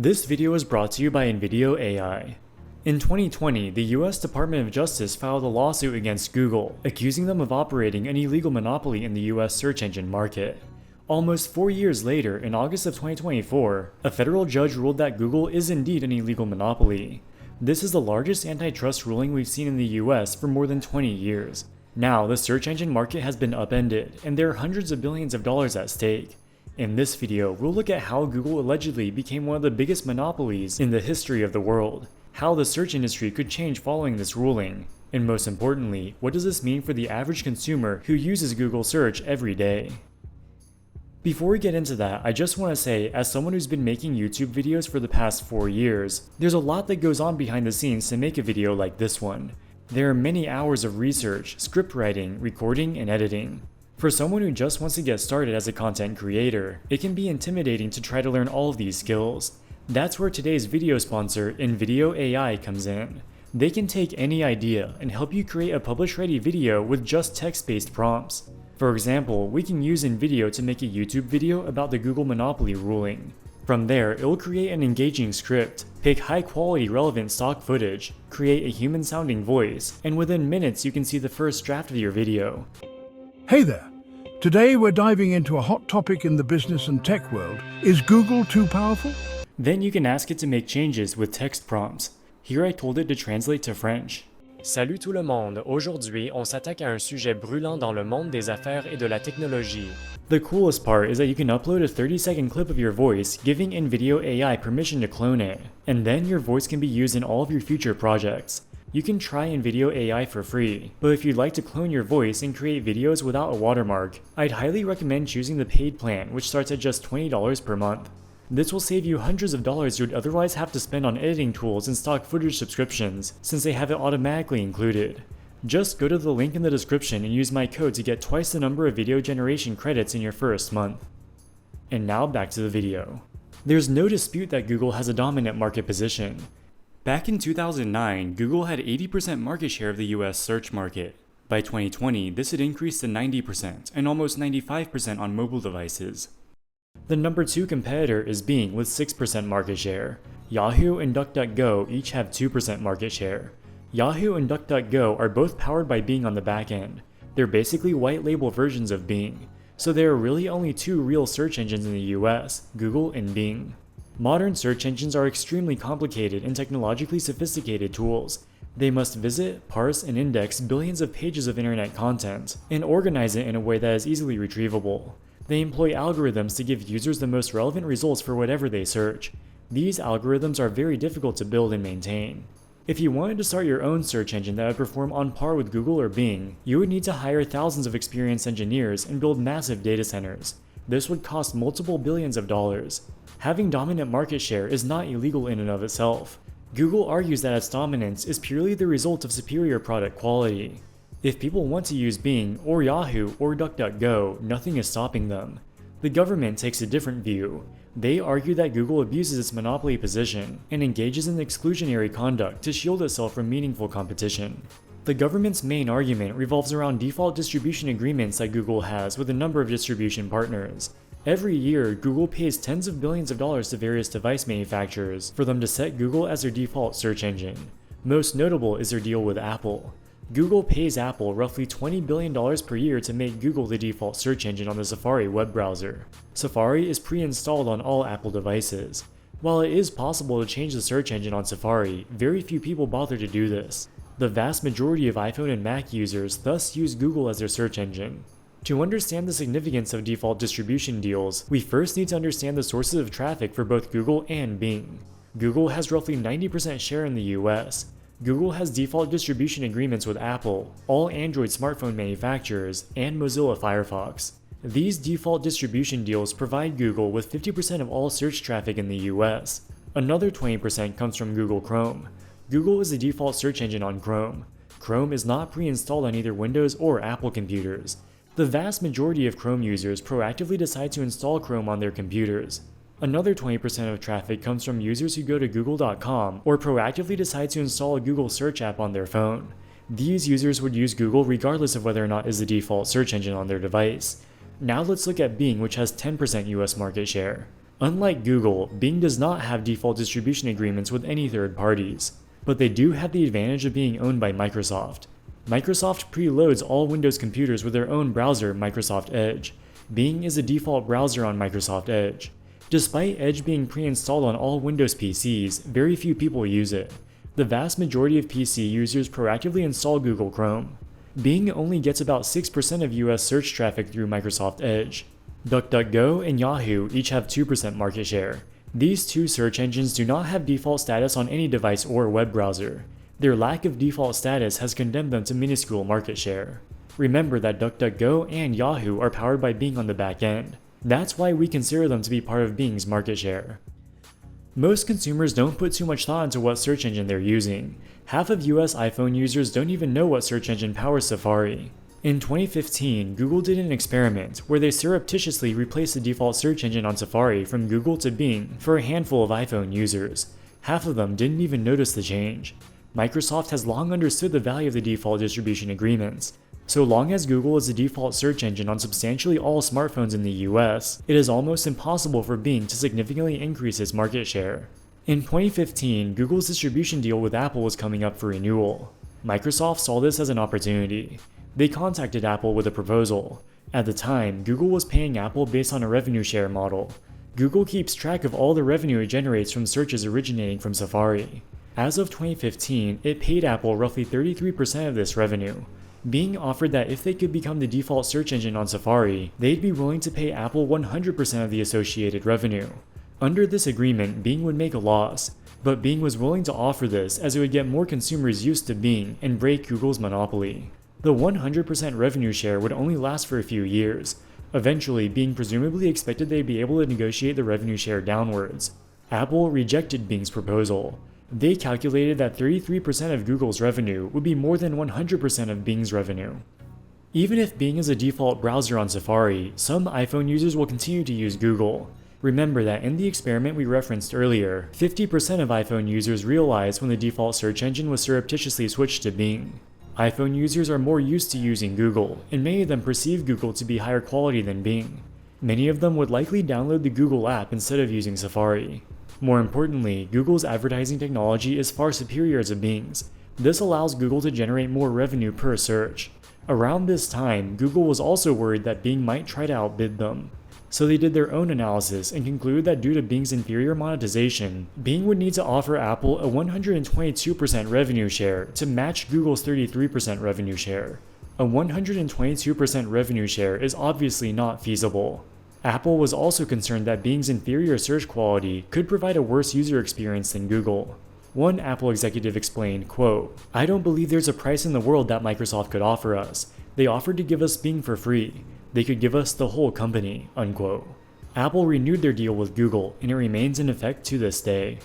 This video is brought to you by NVIDIA AI. In 2020, the US Department of Justice filed a lawsuit against Google, accusing them of operating an illegal monopoly in the US search engine market. Almost 4 years later, in August of 2024, a federal judge ruled that Google is indeed an illegal monopoly. This is the largest antitrust ruling we've seen in the US for more than 20 years. Now, the search engine market has been upended, and there are hundreds of billions of dollars at stake. In this video, we'll look at how Google allegedly became one of the biggest monopolies in the history of the world, how the search industry could change following this ruling, and most importantly, what does this mean for the average consumer who uses Google search every day. Before we get into that, I just want to say, as someone who's been making YouTube videos for the past 4 years, there's a lot that goes on behind the scenes to make a video like this one. There are many hours of research, script writing, recording, and editing. For someone who just wants to get started as a content creator, it can be intimidating to try to learn all of these skills. That's where today's video sponsor, NVIDIA AI, comes in. They can take any idea and help you create a publish-ready video with just text-based prompts. For example, we can use NVIDIA to make a YouTube video about the Google monopoly ruling. From there, it will create an engaging script, pick high-quality relevant stock footage, create a human-sounding voice, and within minutes you can see the first draft of your video. Hey there! Today we're diving into a hot topic in the business and tech world. Is Google too powerful? Then you can ask it to make changes with text prompts. Here I told it to translate to French. Salut tout le monde! Aujourd'hui, on s'attaque à un sujet brûlant dans le monde des affaires et de la technologie. The coolest part is that you can upload a 30-second clip of your voice, giving NVIDIA AI permission to clone it, and then your voice can be used in all of your future projects. You can try NVIDIA AI for free, but if you'd like to clone your voice and create videos without a watermark, I'd highly recommend choosing the paid plan, which starts at just $20 per month. This will save you hundreds of dollars you'd otherwise have to spend on editing tools and stock footage subscriptions, since they have it automatically included. Just go to the link in the description and use my code to get twice the number of video generation credits in your first month. And now back to the video. There's no dispute that Google has a dominant market position. Back in 2009, Google had 80% market share of the US search market. By 2020, this had increased to 90% and almost 95% on mobile devices. The number 2 competitor is Bing with 6% market share. Yahoo and DuckDuckGo each have 2% market share. Yahoo and DuckDuckGo are both powered by Bing on the back end. They're basically white label versions of Bing. So there are really only 2 real search engines in the US, Google and Bing. Modern search engines are extremely complicated and technologically sophisticated tools. They must visit, parse, and index billions of pages of internet content, and organize it in a way that is easily retrievable. They employ algorithms to give users the most relevant results for whatever they search. These algorithms are very difficult to build and maintain. If you wanted to start your own search engine that would perform on par with Google or Bing, you would need to hire thousands of experienced engineers and build massive data centers. This would cost multiple billions of dollars. Having dominant market share is not illegal in and of itself. Google argues that its dominance is purely the result of superior product quality. If people want to use Bing or Yahoo or DuckDuckGo, nothing is stopping them. The government takes a different view. They argue that Google abuses its monopoly position and engages in exclusionary conduct to shield itself from meaningful competition. The government's main argument revolves around default distribution agreements that Google has with a number of distribution partners. Every year, Google pays tens of billions of dollars to various device manufacturers for them to set Google as their default search engine. Most notable is their deal with Apple. Google pays Apple roughly $20 billion per year to make Google the default search engine on the Safari web browser. Safari is pre-installed on all Apple devices. While it is possible to change the search engine on Safari, very few people bother to do this. The vast majority of iPhone and Mac users thus use Google as their search engine. To understand the significance of default distribution deals, we first need to understand the sources of traffic for both Google and Bing. Google has roughly 90% share in the US. Google has default distribution agreements with Apple, all Android smartphone manufacturers, and Mozilla Firefox. These default distribution deals provide Google with 50% of all search traffic in the US. Another 20% comes from Google Chrome. Google is the default search engine on Chrome. Chrome is not pre-installed on either Windows or Apple computers. The vast majority of Chrome users proactively decide to install Chrome on their computers. Another 20% of traffic comes from users who go to google.com or proactively decide to install a Google search app on their phone. These users would use Google regardless of whether or not it is the default search engine on their device. Now let's look at Bing, which has 10% US market share. Unlike Google, Bing does not have default distribution agreements with any third parties, but they do have the advantage of being owned by Microsoft. Microsoft preloads all Windows computers with their own browser, Microsoft Edge. Bing is a default browser on Microsoft Edge. Despite Edge being pre-installed on all Windows PCs, very few people use it. The vast majority of PC users proactively install Google Chrome. Bing only gets about 6% of US search traffic through Microsoft Edge. DuckDuckGo and Yahoo each have 2% market share. These two search engines do not have default status on any device or web browser. Their lack of default status has condemned them to minuscule market share. Remember that DuckDuckGo and Yahoo are powered by Bing on the back end. That's why we consider them to be part of Bing's market share. Most consumers don't put too much thought into what search engine they're using. Half of US iPhone users don't even know what search engine powers Safari. In 2015, Google did an experiment where they surreptitiously replaced the default search engine on Safari from Google to Bing for a handful of iPhone users. Half of them didn't even notice the change. Microsoft has long understood the value of the default distribution agreements. So long as Google is the default search engine on substantially all smartphones in the US, it is almost impossible for Bing to significantly increase its market share. In 2015, Google's distribution deal with Apple was coming up for renewal. Microsoft saw this as an opportunity. They contacted Apple with a proposal. At the time, Google was paying Apple based on a revenue share model. Google keeps track of all the revenue it generates from searches originating from Safari. As of 2015, it paid Apple roughly 33% of this revenue. Bing offered that if they could become the default search engine on Safari, they'd be willing to pay Apple 100% of the associated revenue. Under this agreement, Bing would make a loss, but Bing was willing to offer this as it would get more consumers used to Bing and break Google's monopoly. The 100% revenue share would only last for a few years. Eventually, Bing presumably expected they'd be able to negotiate the revenue share downwards. Apple rejected Bing's proposal. They calculated that 33% of Google's revenue would be more than 100% of Bing's revenue. Even if Bing is a default browser on Safari, some iPhone users will continue to use Google. Remember that in the experiment we referenced earlier, 50% of iPhone users realized when the default search engine was surreptitiously switched to Bing. iPhone users are more used to using Google, and many of them perceive Google to be higher quality than Bing. Many of them would likely download the Google app instead of using Safari. More importantly, Google's advertising technology is far superior to Bing's. This allows Google to generate more revenue per search. Around this time, Google was also worried that Bing might try to outbid them. So they did their own analysis and concluded that due to Bing's inferior monetization, Bing would need to offer Apple a 122% revenue share to match Google's 33% revenue share. A 122% revenue share is obviously not feasible. Apple was also concerned that Bing's inferior search quality could provide a worse user experience than Google. One Apple executive explained, quote, "I don't believe there's a price in the world that Microsoft could offer us. They offered to give us Bing for free. They could give us the whole company," unquote. Apple renewed their deal with Google, and it remains in effect to this day.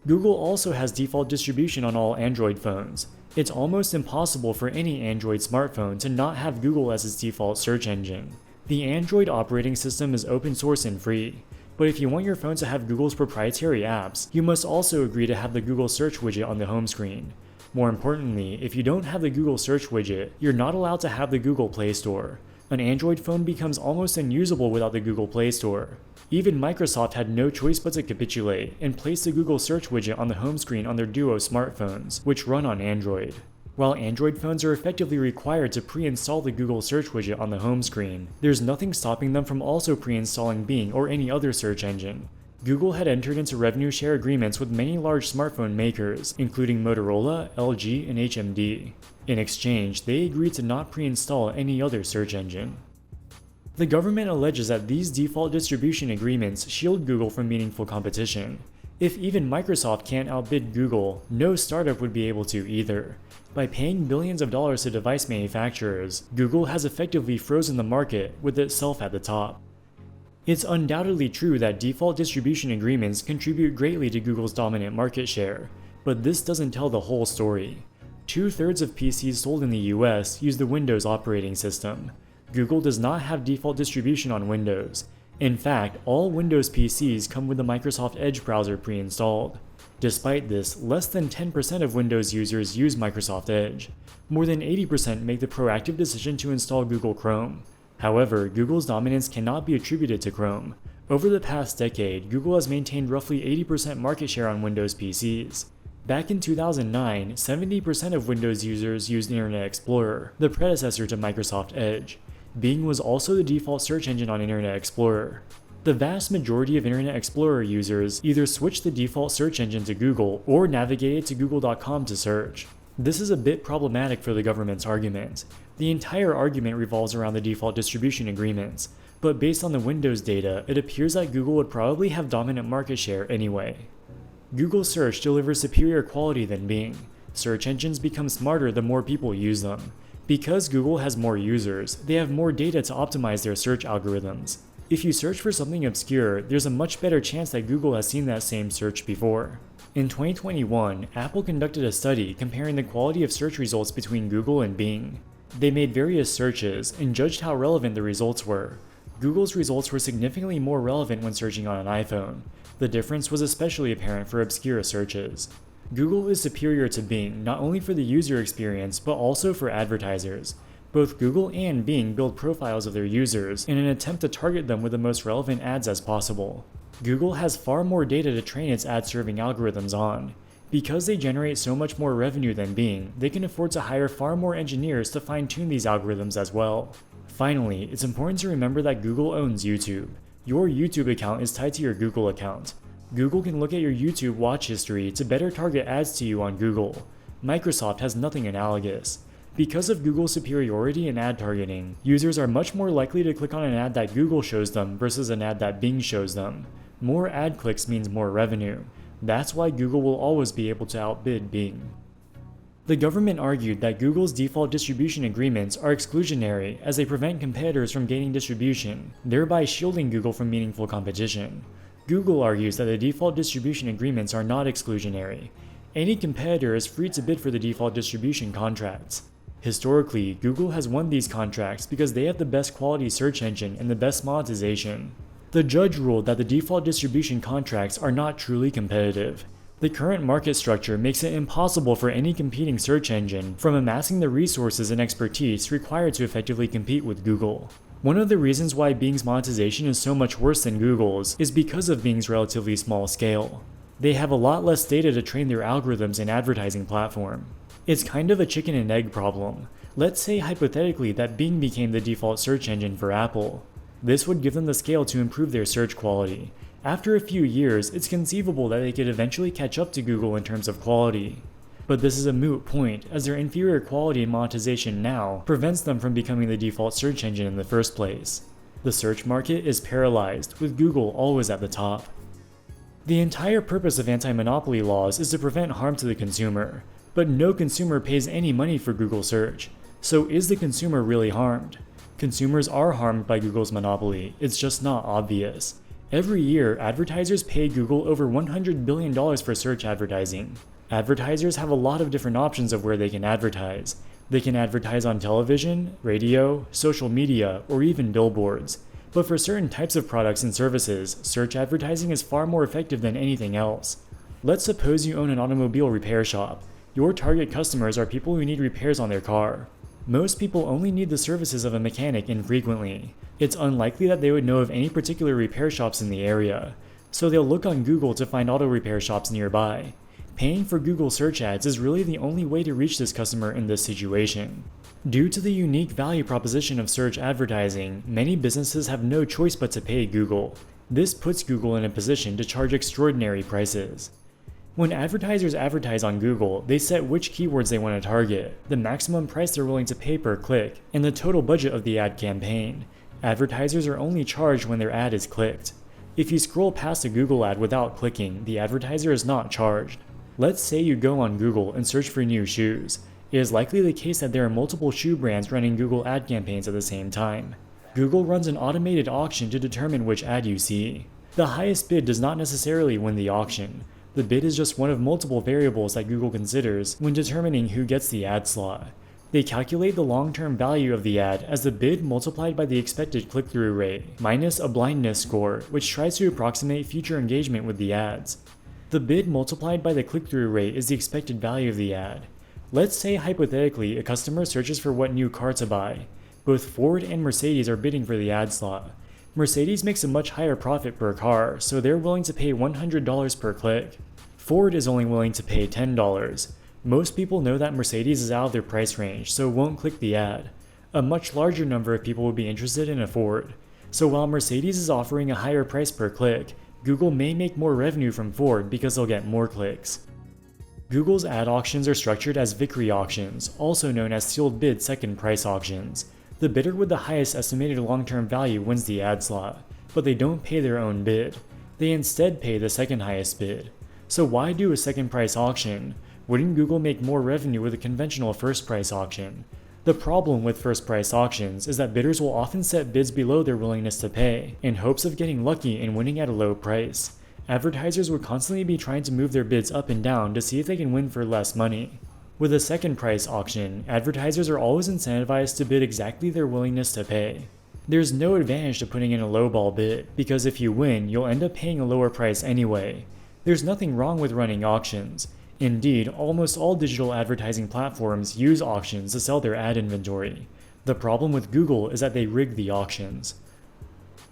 Google also has default distribution on all Android phones. It's almost impossible for any Android smartphone to not have Google as its default search engine. The Android operating system is open source and free, but if you want your phone to have Google's proprietary apps, you must also agree to have the Google search widget on the home screen. More importantly, if you don't have the Google search widget, you're not allowed to have the Google Play Store. An Android phone becomes almost unusable without the Google Play Store. Even Microsoft had no choice but to capitulate and place the Google search widget on the home screen on their Duo smartphones, which run on Android. While Android phones are effectively required to pre-install the Google search widget on the home screen, there's nothing stopping them from also pre-installing Bing or any other search engine. Google had entered into revenue share agreements with many large smartphone makers, including Motorola, LG, and HMD. In exchange, they agreed to not pre-install any other search engine. The government alleges that these default distribution agreements shield Google from meaningful competition. If even Microsoft can't outbid Google, no startup would be able to either. By paying billions of dollars to device manufacturers, Google has effectively frozen the market with itself at the top. It's undoubtedly true that default distribution agreements contribute greatly to Google's dominant market share, but this doesn't tell the whole story. 2/3 of PCs sold in the US use the Windows operating system. Google does not have default distribution on Windows. In fact, all Windows PCs come with the Microsoft Edge browser pre-installed. Despite this, less than 10% of Windows users use Microsoft Edge. More than 80% make the proactive decision to install Google Chrome. However, Google's dominance cannot be attributed to Chrome. Over the past decade, Google has maintained roughly 80% market share on Windows PCs. Back in 2009, 70% of Windows users used Internet Explorer, the predecessor to Microsoft Edge. Bing was also the default search engine on Internet Explorer. The vast majority of Internet Explorer users either switched the default search engine to Google or navigated to google.com to search. This is a bit problematic for the government's argument. The entire argument revolves around the default distribution agreements, but based on the Windows data, it appears that Google would probably have dominant market share anyway. Google Search delivers superior quality than Bing. Search engines become smarter the more people use them. Because Google has more users, they have more data to optimize their search algorithms. If you search for something obscure, there's a much better chance that Google has seen that same search before. In 2021, Apple conducted a study comparing the quality of search results between Google and Bing. They made various searches and judged how relevant the results were. Google's results were significantly more relevant when searching on an iPhone. The difference was especially apparent for obscure searches. Google is superior to Bing not only for the user experience but also for advertisers. Both Google and Bing build profiles of their users in an attempt to target them with the most relevant ads as possible. Google has far more data to train its ad-serving algorithms on. Because they generate so much more revenue than Bing, they can afford to hire far more engineers to fine-tune these algorithms as well. Finally, it's important to remember that Google owns YouTube. Your YouTube account is tied to your Google account. Google can look at your YouTube watch history to better target ads to you on Google. Microsoft has nothing analogous. Because of Google's superiority in ad targeting, users are much more likely to click on an ad that Google shows them versus an ad that Bing shows them. More ad clicks means more revenue. That's why Google will always be able to outbid Bing. The government argued that Google's default distribution agreements are exclusionary as they prevent competitors from gaining distribution, thereby shielding Google from meaningful competition. Google argues that the default distribution agreements are not exclusionary. Any competitor is free to bid for the default distribution contracts. Historically, Google has won these contracts because they have the best quality search engine and the best monetization. The judge ruled that the default distribution contracts are not truly competitive. The current market structure makes it impossible for any competing search engine from amassing the resources and expertise required to effectively compete with Google. One of the reasons why Bing's monetization is so much worse than Google's is because of Bing's relatively small scale. They have a lot less data to train their algorithms and advertising platform. It's kind of a chicken and egg problem. Let's say hypothetically that Bing became the default search engine for Apple. This would give them the scale to improve their search quality. After a few years, it's conceivable that they could eventually catch up to Google in terms of quality. But this is a moot point, as their inferior quality and monetization now prevents them from becoming the default search engine in the first place. The search market is paralyzed, with Google always at the top. The entire purpose of anti-monopoly laws is to prevent harm to the consumer, but no consumer pays any money for Google search. So is the consumer really harmed? Consumers are harmed by Google's monopoly, it's just not obvious. Every year, advertisers pay Google over $100 billion for search advertising. Advertisers have a lot of different options of where they can advertise. They can advertise on television, radio, social media, or even billboards. But for certain types of products and services, search advertising is far more effective than anything else. Let's suppose you own an automobile repair shop. Your target customers are people who need repairs on their car. Most people only need the services of a mechanic infrequently. It's unlikely that they would know of any particular repair shops in the area, so they'll look on Google to find auto repair shops nearby. Paying for Google search ads is really the only way to reach this customer in this situation. Due to the unique value proposition of search advertising, many businesses have no choice but to pay Google. This puts Google in a position to charge extraordinary prices. When advertisers advertise on Google, they set which keywords they want to target, the maximum price they're willing to pay per click, and the total budget of the ad campaign. Advertisers are only charged when their ad is clicked. If you scroll past a Google ad without clicking, the advertiser is not charged. Let's say you go on Google and search for new shoes. It is likely the case that there are multiple shoe brands running Google ad campaigns at the same time. Google runs an automated auction to determine which ad you see. The highest bid does not necessarily win the auction. The bid is just one of multiple variables that Google considers when determining who gets the ad slot. They calculate the long-term value of the ad as the bid multiplied by the expected click-through rate, minus a blindness score, which tries to approximate future engagement with the ads. The bid multiplied by the click-through rate is the expected value of the ad. Let's say hypothetically a customer searches for what new car to buy. Both Ford and Mercedes are bidding for the ad slot. Mercedes makes a much higher profit per car, so they're willing to pay $100 per click. Ford is only willing to pay $10. Most people know that Mercedes is out of their price range, so won't click the ad. A much larger number of people would be interested in a Ford. So while Mercedes is offering a higher price per click, Google may make more revenue from Ford because they'll get more clicks. Google's ad auctions are structured as Vickrey auctions, also known as sealed bid second price auctions. The bidder with the highest estimated long-term value wins the ad slot, but they don't pay their own bid. They instead pay the second highest bid. So why do a second price auction? Wouldn't Google make more revenue with a conventional first price auction? The problem with first price auctions is that bidders will often set bids below their willingness to pay, in hopes of getting lucky and winning at a low price. Advertisers would constantly be trying to move their bids up and down to see if they can win for less money. With a second price auction, advertisers are always incentivized to bid exactly their willingness to pay. There's no advantage to putting in a lowball bid, because if you win, you'll end up paying a lower price anyway. There's nothing wrong with running auctions. Indeed, almost all digital advertising platforms use auctions to sell their ad inventory. The problem with Google is that they rig the auctions.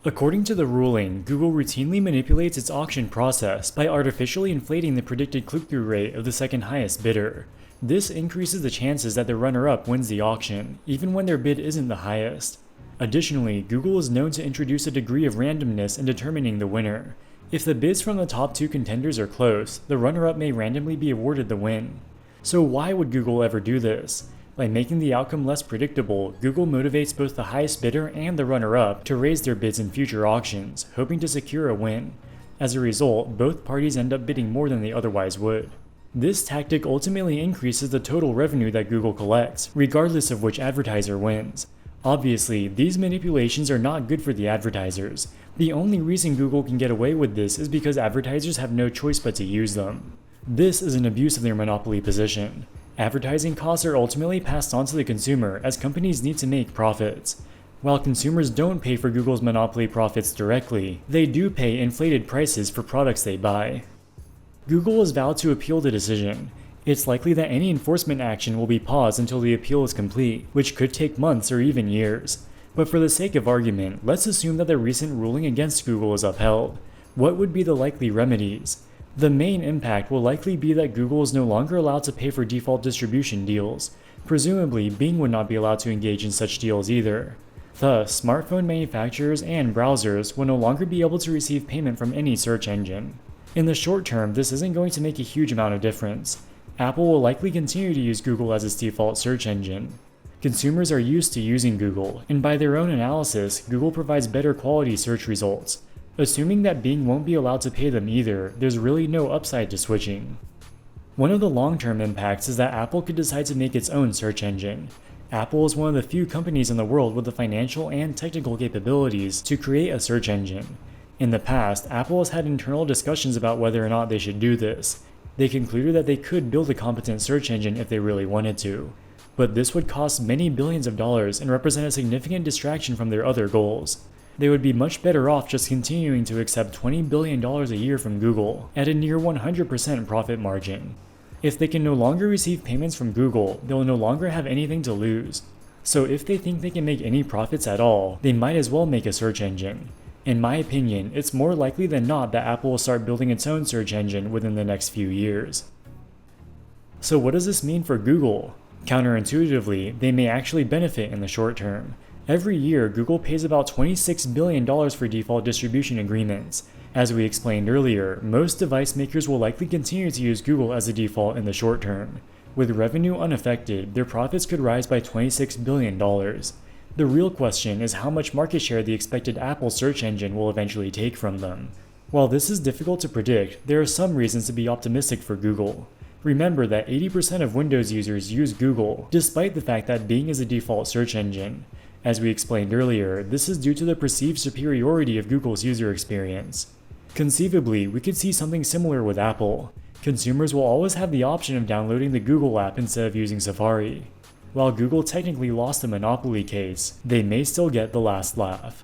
According to the ruling, Google routinely manipulates its auction process by artificially inflating the predicted click-through rate of the second highest bidder. This increases the chances that the runner-up wins the auction, even when their bid isn't the highest. Additionally, Google is known to introduce a degree of randomness in determining the winner. If the bids from the top two contenders are close, the runner-up may randomly be awarded the win. So why would Google ever do this? By making the outcome less predictable, Google motivates both the highest bidder and the runner-up to raise their bids in future auctions, hoping to secure a win. As a result, both parties end up bidding more than they otherwise would. This tactic ultimately increases the total revenue that Google collects, regardless of which advertiser wins. Obviously, these manipulations are not good for the advertisers. The only reason Google can get away with this is because advertisers have no choice but to use them. This is an abuse of their monopoly position. Advertising costs are ultimately passed on to the consumer as companies need to make profits. While consumers don't pay for Google's monopoly profits directly, they do pay inflated prices for products they buy. Google has vowed to appeal the decision. It's likely that any enforcement action will be paused until the appeal is complete, which could take months or even years. But for the sake of argument, let's assume that the recent ruling against Google is upheld. What would be the likely remedies? The main impact will likely be that Google is no longer allowed to pay for default distribution deals. Presumably, Bing would not be allowed to engage in such deals either. Thus, smartphone manufacturers and browsers will no longer be able to receive payment from any search engine. In the short term, this isn't going to make a huge amount of difference. Apple will likely continue to use Google as its default search engine. Consumers are used to using Google, and by their own analysis, Google provides better quality search results. Assuming that Bing won't be allowed to pay them either, there's really no upside to switching. One of the long-term impacts is that Apple could decide to make its own search engine. Apple is one of the few companies in the world with the financial and technical capabilities to create a search engine. In the past, Apple has had internal discussions about whether or not they should do this. They concluded that they could build a competent search engine if they really wanted to. But this would cost many billions of dollars and represent a significant distraction from their other goals. They would be much better off just continuing to accept $20 billion a year from Google at a near 100% profit margin. If they can no longer receive payments from Google, they'll no longer have anything to lose. So if they think they can make any profits at all, they might as well make a search engine. In my opinion, it's more likely than not that Apple will start building its own search engine within the next few years. So what does this mean for Google? Counterintuitively, they may actually benefit in the short term. Every year, Google pays about $26 billion for default distribution agreements. As we explained earlier, most device makers will likely continue to use Google as a default in the short term. With revenue unaffected, their profits could rise by $26 billion. The real question is how much market share the expected Apple search engine will eventually take from them. While this is difficult to predict, there are some reasons to be optimistic for Google. Remember that 80% of Windows users use Google, despite the fact that Bing is a default search engine. As we explained earlier, this is due to the perceived superiority of Google's user experience. Conceivably, we could see something similar with Apple. Consumers will always have the option of downloading the Google app instead of using Safari. While Google technically lost the monopoly case, they may still get the last laugh.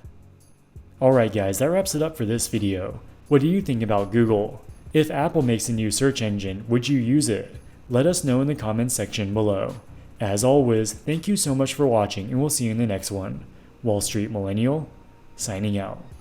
Alright guys, that wraps it up for this video. What do you think about Google? If Apple makes a new search engine, would you use it? Let us know in the comments section below. As always, thank you so much for watching and we'll see you in the next one. Wall Street Millennial, signing out.